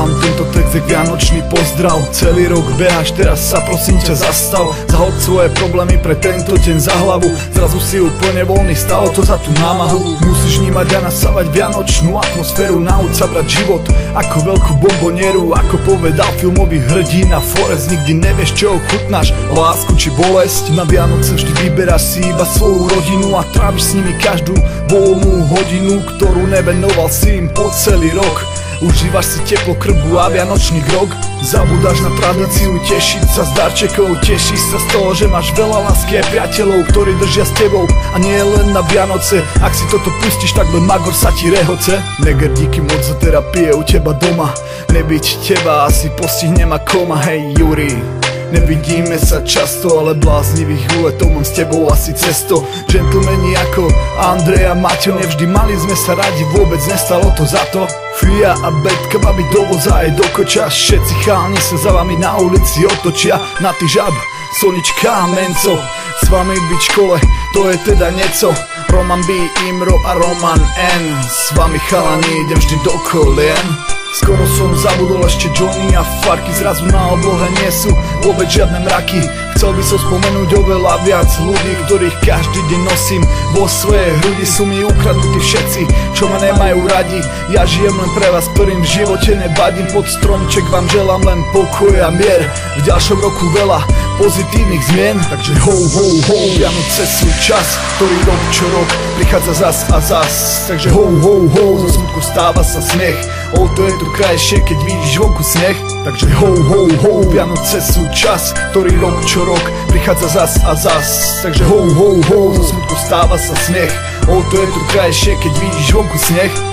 Dávam tento text jak vianočný pozdrav. Celý rok behaš, teraz sa prosím ťa zastav. Zahod svoje problémy pre tento deň za hlavu. Zrazu si úplne voľný, stalo to za tú námahu. Musíš vnímať a nasávať vianočnú atmosféru. Nauč sa brať život ako veľkú bombonieru. Ako povedal filmový hrdina Forrest, nikdy nevieš čo ochutnáš, lásku či bolesť. Na Vianoce vždy vyberáš si iba svoju rodinu a tráviš s nimi každú voľnú hodinu, ktorú nevenoval si im po celý rok. Užívaš si teplo krbu a vianočný grog. Zabudáš na tradíciu, tešiť sa z darčekov. Tešíš sa z toho, že máš veľa lásky a priateľov, ktorí držia s tebou. A nie len na Vianoce, ak si toto pustíš, tak len magor sa ti rehoce. Neger, díky moc za terapie u teba doma. Nebyť teba asi postihnem a koma. Hej Juri, nevidíme sa často, ale bláznivých úletov mám s tebou asi cesto. Gentlemani ako Andrej a Maťo, nevždy mali sme sa radi, vôbec nestalo to za to. Fia a Betka, babi do voza aj do koča. Všetci chalani sa za vami na ulici otočia. Na ty žab, Sonička a Menco, s vami byť v škole, to je teda nieco. Roman B, Imro a Roman N, s vami chalani idem vždy do kolien. Skoro som zabudol ešte Johnny a Farky, zrazu na oblohe nie sú vôbec žiadne mraky. Chcel by som spomenúť oveľa viac ľudí, ktorých každý deň nosím vo svojej hrudi. Sú mi ukradnutí všetci, čo ma nemajú radi. Ja žijem len pre vás, ktorým v živote nebadím. Pod stromček vám želám len pokoj a mier. V ďalšom roku veľa pozitívnych zmien. Takže ho, ho, ho, Vianoce sú čas, ktorý rok čo rok prichádza zas a zas. Takže ho, ho, ho, zo smutku stáva sa smiech. O, to je to krajšie, keď vidíš vonku sneh. Takže ho, ho, ho, Vianoce sú čas, ktorý rok čo rok prichádza zas a zas. Takže ho, ho, ho, zo smutku stáva sa smiech. O, to je to krajšie, keď vidíš vonku sneh.